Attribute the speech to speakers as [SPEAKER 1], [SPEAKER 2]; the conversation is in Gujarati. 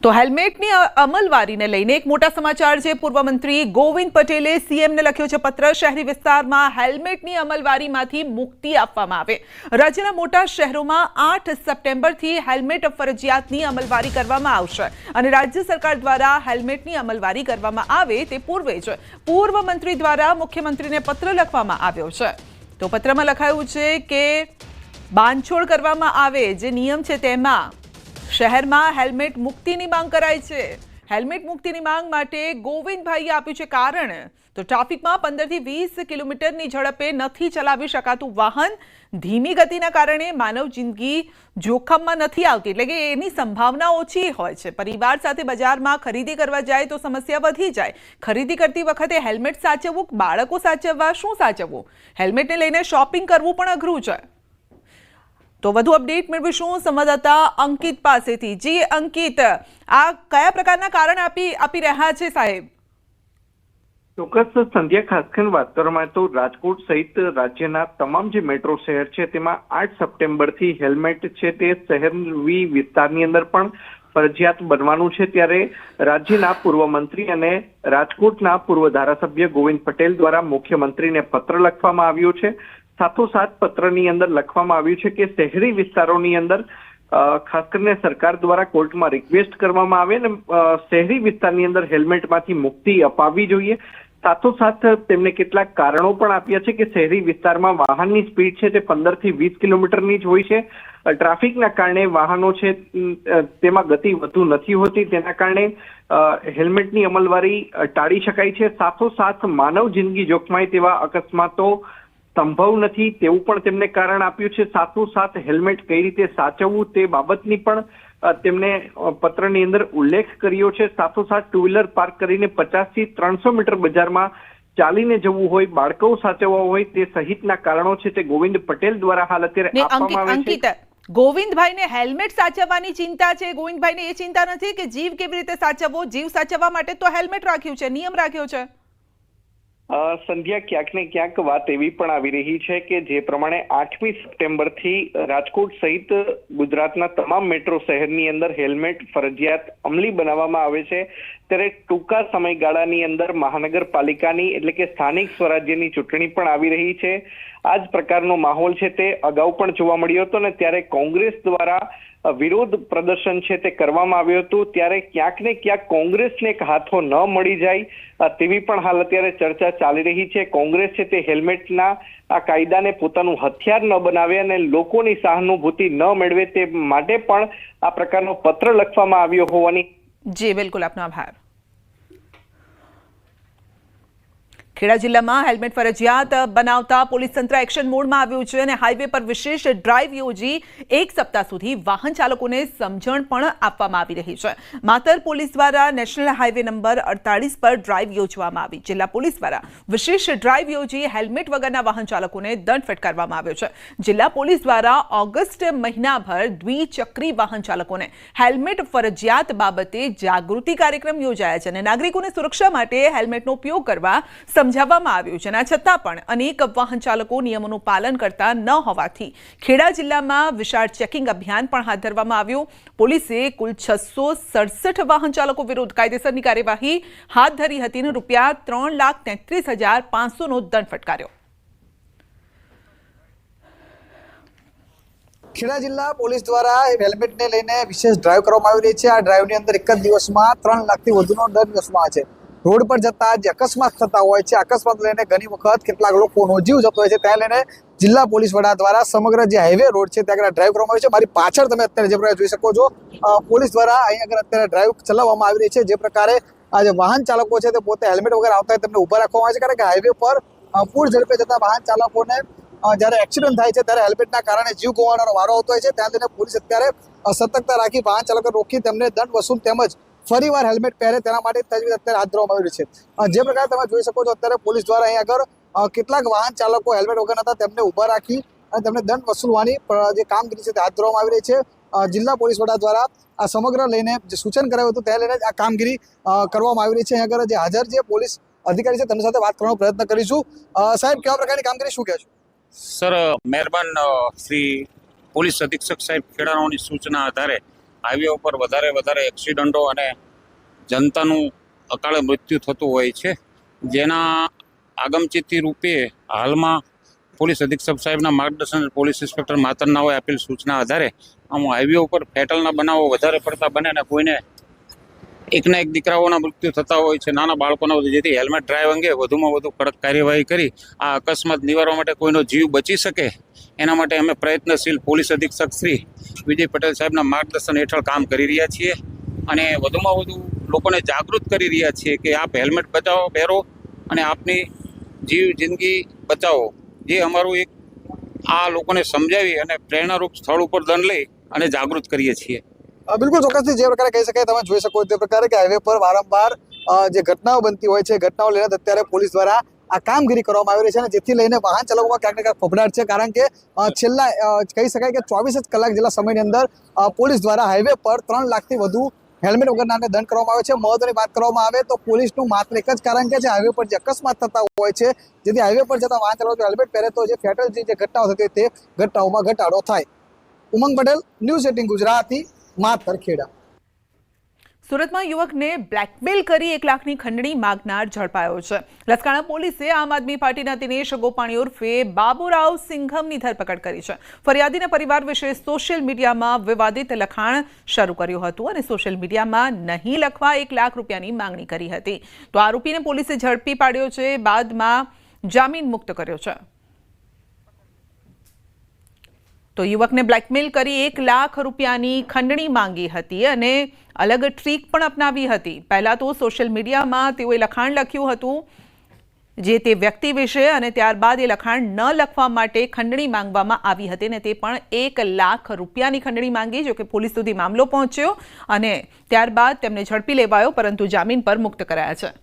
[SPEAKER 1] તો હેલ્મેટની અમલવારીને લઈને એક મોટા સમાચાર છે। પૂર્વ મંત્રી ગોવિંદ પટેલે સીએમને લખ્યો છે પત્ર। શહેરી વિસ્તારમાં હેલ્મેટની અમલવારીમાંથી મુક્તિ આપવામાં આવે। રાજ્યના મોટા શહેરોમાં 8 સપ્ટેમ્બરથી હેલ્મેટ ફરજિયાતની અમલવારી કરવામાં આવશે અને રાજ્ય સરકાર દ્વારા હેલ્મેટની અમલવારી કરવામાં આવે તે પૂર્વે જ પૂર્વ મંત્રી દ્વારા મુખ્યમંત્રીને પત્ર લખવામાં આવ્યો છે। તો પત્રમાં લખાયું છે કે બાંધછોડ કરવામાં આવે જે નિયમ છે તેમાં શહેરમાં હેલ્મેટ મુક્તિની માંગ કરાઈ છે। હેલ્મેટ મુક્તિની માંગ માટે ગોવિંદભાઈએ આપ્યું છે કારણ। તો ટ્રાફિકમાં 15 થી 20 કિલોમીટરની ઝડપે નથી ચલાવી શકાતું વાહન। ધીમી ગતિના કારણે માનવ જિંદગી જોખમમાં નથી આવતી, એટલે કે એની સંભાવના ઓછી હોય છે। પરિવાર સાથે બજારમાં ખરીદી કરવા જાય તો સમસ્યા વધી જાય। ખરીદી કરતી વખતે હેલ્મેટ સાચવવું, બાળકો સાચવવા, શું સાચવવું, હેલ્મેટને લઈને શોપિંગ કરવું પણ અઘરું છે। તો વધુ અપડેટ મેળવીશું સંવાદદાતા અંકિત પાસેથી। જી અંકિત, આ કયા પ્રકારના કારણ આપી રહ્યા છે સાહેબ?
[SPEAKER 2] ચોક્કસ સંધ્યા, ખાસ કરીને વાત કરવામાં તો રાજકોટ સહિત રાજ્યના તમામ જે મેટ્રો શહેર છે તેમાં 8 સપ્ટેમ્બરથી હેલ્મેટ છે તે શહેરી વિસ્તારની અંદર પણ ફરજિયાત બનવાનું છે। ત્યારે રાજ્યના પૂર્વ મંત્રી અને રાજકોટના પૂર્વ ધારાસભ્ય ગોવિંદ પટેલ દ્વારા મુખ્યમંત્રીને પત્ર લખવામાં આવ્યો છે। સાથોસાથ પત્રની અંદર લખવામાં આવ્યું છે કે શહેરી વિસ્તારોની અંદર ખાસ કરીને સરકાર દ્વારા કોર્ટમાં રિક્વેસ્ટ કરવામાં આવે અને શહેરી વિસ્તારની અંદર હેલ્મેટમાંથી મુક્તિ અપાવવી જોઈએ। સાથોસાથ તેમણે કેટલાક કારણો પણ આપ્યા છે કે શહેરી વિસ્તારમાં વાહનની સ્પીડ છે તે 15 થી 20 કિલોમીટરની જ હોય છે। ટ્રાફિકના કારણે વાહનો છે તેમાં ગતિ વધુ નથી હોતી, તેના કારણે હેલ્મેટની અમલવારી ટાળી શકાય છે। સાથોસાથ માનવ જિંદગી જોખમાય તેવા અકસ્માતો સંભવ નથી તેવું પણ તેમને કારણ આપ્યું છે। સાથોસાથ હેલ્મેટ કઈ રીતે સાચવવું તે બાબતની પણ તેમણે પત્રની અંદર ઉલ્લેખ કર્યો છે। સાથોસાથ ટુ વ્હીલર પાર્ક કરીને 50 થી 300 મીટર બજારમાં ચાલીને જવું હોય, બાળકો સાચવવા હોય તે સહિતના કારણો છે તે ગોવિંદ પટેલ દ્વારા હાલ અત્યારે આપવામાં આવે છે।
[SPEAKER 1] ગોવિંદભાઈને હેલ્મેટ સાચવવાની ચિંતા છે, ગોવિંદભાઈને એ ચિંતા નથી કે જીવ કેવી રીતે સાચવવો। જીવ સાચવવા માટે તો હેલ્મેટ રાખ્યું છે, નિયમ રાખ્યો છે।
[SPEAKER 2] સંધ્યા, ક્યાંક ને ક્યાંક વાત એવી પણ આવી રહી છે કે જે પ્રમાણે 8મી સપ્ટેમ્બરથી રાજકોટ સહિત ગુજરાતના તમામ મેટ્રો શહેરની અંદર હેલ્મેટ ફરજિયાત અમલી બનાવવામાં આવે છે, ત્યારે ટૂંકા સમયગાળાની અંદર મહાનગરપાલિકાની એટલે કે સ્થાનિક સ્વરાજ્યની ચૂંટણી પણ આવી રહી છે। આ જ પ્રકારનો માહોલ છે તે અગાઉ પણ જોવા મળ્યો હતો ને ત્યારે કોંગ્રેસ દ્વારા વિરોધ પ્રદર્શન છે તે કરવામાં આવ્યું હતું। ત્યારે ક્યાંક ને ક્યાંક કોંગ્રેસને એક હાથો ન મળી જાય તેવી પણ હાલ અત્યારે ચર્ચા ચાલી રહી છે। કોંગ્રેસ છે તે હેલ્મેટના આ કાયદાને પોતાનું હથિયાર ન બનાવે અને લોકોની સહાનુભૂતિ ન મેળવે તે માટે પણ આ પ્રકારનો પત્ર લખવામાં આવ્યો હોવાની।
[SPEAKER 1] જી બિલકુલ, આપનો આભાર। ખેડા જિલ્લામાં હેલ્મેટ ફરજિયાત બનાવતા પોલીસ તંત્ર એક્શન મોડમાં આવ્યું છે અને હાઈવે પર વિશેષ ડ્રાઈવ યોજી 1 સપ્તાહ સુધી વાહન ચાલકોને સમજણ પણ આપવામાં આવી રહી છે। માતર પોલીસ દ્વારા નેશનલ હાઈવે નંબર 48 પર ડ્રાઈવ યોજવામાં આવી। જિલ્લા પોલીસ દ્વારા વિશેષ ડ્રાઈવ યોજી હેલ્મેટ વગરના વાહન ચાલકોને દંડ ફટકારવામાં આવ્યો છે। જિલ્લા પોલીસ દ્વારા ઓગસ્ટ મહિનાભર દ્વિચક્રી વાહન ચાલકોને હેલ્મેટ ફરજિયાત બાબતે જાગૃતિ કાર્યક્રમ યોજાયા છે અને નાગરિકોને સુરક્ષા માટે હેલ્મેટનો ઉપયોગ કરવા સમજાવવામાં આવ્યું છે। આ છતાં પણ અનેક વાહન ચાલકો નિયમોનું પાલન કરતા ન હોવાથી ખેડા જિલ્લામાં વિશાળ ચેકિંગ અભિયાન પણ હાથ ધરવામાં આવ્યું। પોલીસે કુલ 667 વાહન ચાલકો વિરુદ્ધ કાયદેસરની કાર્યવાહી હાથ ધરી હતી અને ₹3,33,500 નો દંડ ફટકાર્યો।
[SPEAKER 3] ખેડા જિલ્લા પોલીસ દ્વારા હેલ્મેટને લઈને વિશેષ ડ્રાઈવ કરવામાં આવી રહી છે। આ ડ્રાઈવની અંદર એક જ દિવસમાં 3 લાખથી વધુનો દંડ વસૂલવામાં આવે છે। રોડ પર જતા જે અકસ્માત થતા હોય છે, અકસ્માત લઈને ઘણી વખત કેટલાક લોકોનો જીવ જતો હોય છે, ત્યાં લઈને જિલ્લા પોલીસ વડા દ્વારા સમગ્ર જે હાઈવે રોડ છે ત્યાં આગળ ડ્રાઈવ કરવામાં આવી છે। મારી પાછળ તમે અત્યારે જે પ્રકારે જોઈ શકો છો, પોલીસ દ્વારા અહીં આગળ અત્યારે ડ્રાઈવ ચલાવવામાં આવી રહી છે। જે પ્રકારે આ જે વાહન ચાલકો છે તે પોતે હેલ્મેટ વગર આવતા હોય તેમને ઉભા રાખવામાં આવે છે, કારણ કે હાઈવે પર પૂર ઝડપે જતા વાહન ચાલકોને જ્યારે એક્સિડન્ટ થાય છે ત્યારે હેલ્મેટના કારણે જીવ ગુમાવવાનો વારો આવતો હોય છે। ત્યાં લઈને પોલીસ અત્યારે સતર્કતા રાખી વાહન ચાલકો રોકી તેમને દંડ વસૂલ તેમજ ફરીવાર હેલ્મેટ પહેરે તેના માટે તજવીજ અત્યારે હાથ ધરવામાં આવી છે। જે પ્રકારે તમે જોઈ શકો છો, અત્યારે પોલીસ દ્વારા અહીં આગળ કેટલાક વાહન ચાલકો હેલ્મેટ વગર હતા તેમને ઉભા રાખી અને તેમને દંડ વસૂલવાની જે કામગીરી છે તે હાથ ધરવામાં આવી રહી છે। જિલ્લા પોલીસ વડા દ્વારા આ સમગ્ર લઈને જે સૂચન કરાયું હતું તેને લઈને આ કામગીરી કરવામાં આવી રહી છે। અહીં આગળ જે હાજર જે પોલીસ અધિકારી છે તેમની સાથે વાત કરવાનો પ્રયત્ન કરીશું। સાહેબ, કેવા પ્રકારની કામગીરી શું કહેશો?
[SPEAKER 4] સર, મહેરબાન શ્રી પોલીસ અધિક્ષક સાહેબ ખેડાણાઓની સૂચના આધારે હાઈવે ઉપર વધારે એક્સિડન્ટો અને જનતાનું અકાળે મૃત્યુ થતું હોય છે, જેના આગમચેતી રૂપે હાલમાં પોલીસ અધિક્ષક સાહેબના માર્ગદર્શન પોલીસ ઇન્સ્પેક્ટર માતરનાઓએ આપેલ સૂચના આધારે આમ હાઈવે ઉપર ફેટલના બનાવો વધારે પડતા બને અને કોઈને એકના એક દીકરાઓના મૃત્યુ થતા હોય છે, નાના બાળકોના, જેથી હેલ્મેટ ડ્રાઈવ અંગે વધુમાં વધુ કડક કાર્યવાહી કરી આ અકસ્માત નિવારવા માટે કોઈનો જીવ બચી શકે એના માટે અમે પ્રયત્નશીલ પોલીસ અધિક્ષક શ્રી વિજય પટેલ સાહેબના માર્ગદર્શન હેઠળ કામ કરી રહ્યા છીએ અને વધુમાં વધુ લોકોને જાગૃત કરી રહ્યા છીએ કે આપ હેલ્મેટ બચાવો, પહેરો અને આપની જિંદગી બચાવો, જે અમારું એક આ લોકોને સમજાવી અને પ્રેરણારૂપ સ્થળ ઉપર દંડ લઈ અને જાગૃત કરીએ છીએ.
[SPEAKER 3] બિલકુલ ચોક્કસથી જે પ્રકારે કહી શકાય, તમે જોઈ શકો તે પ્રકારે કે હાઈવે પર વારંવાર જે ઘટનાઓ બનતી હોય છે, ઘટનાઓ લઈને અત્યારે પોલીસ દ્વારા આ કામગીરી કરવામાં આવી રહી છે અને જેથી લઈને વાહન ચાલકોમાં ક્યાંક ને ક્યાંક ફફડાટ છે, કારણ કે છેલ્લા કહી શકાય કે 24 જ કલાક જેટલા સમયની અંદર પોલીસ દ્વારા હાઈવે પર 3 લાખથી વધુ હેલ્મેટ વગરનાને દંડ કરવામાં આવે છે. મહત્વની વાત કરવામાં આવે તો પોલીસનું માત્ર એક જ કારણ કે જે હાઈવે પર જે અકસ્માત થતા હોય છે, જેથી હાઈવે પર જતા વાહન ચાલકો હેલ્મેટ પહેરે તો જે ફેટલ જે ઘટનાઓ થતી તે ઘટનાઓમાં ઘટાડો થાય. ઉમંગ પટેલ, ન્યૂઝ 18 ગુજરાતી, માતર ખેડા.
[SPEAKER 1] સુરતમાં યુવકને બ્લેકમેલ કરી 1 લાખની ખંડણી માંગનાર ઝડપાયો છે. લસકાણા પોલીસે આમ આદમી પાર્ટીના દિનેશ ગોપાણી ઉર્ફે બાબુરાવ સિંઘમની ધરપકડ કરી છે. ફરિયાદીના પરિવાર વિશે સોશિયલ મીડિયામાં વિવાદિત લખાણ શરૂ કર્યું હતું અને સોશિયલ મીડિયામાં નહીં લખવા 1 લાખ રૂપિયાની માંગણી કરી હતી. તો આરોપીને પોલીસે ઝડપી પાડ્યો છે, બાદમાં જામીન મુક્ત કર્યો છે. તો યુવકને બ્લેકમેલ કરી 1 લાખ રૂપિયાની ખંડણી માંગી હતી અને અલગ ટ્રીક પણ અપનાવી હતી. પહેલા તો સોશિયલ મીડિયામાં તેઓએ લખાણ લખ્યું હતું જે તે વ્યક્તિ વિશે અને ત્યારબાદ એ લખાણ ન લખવા માટે ખંડણી માંગવામાં આવી હતી અને તે પણ 1 લાખ રૂપિયાની ખંડણી માંગી, જો કે પોલીસ સુધી મામલો પહોંચ્યો અને ત્યારબાદ તેમને ઝડપી લેવાયો, પરંતુ જામીન પર મુક્ત કરાયા છે.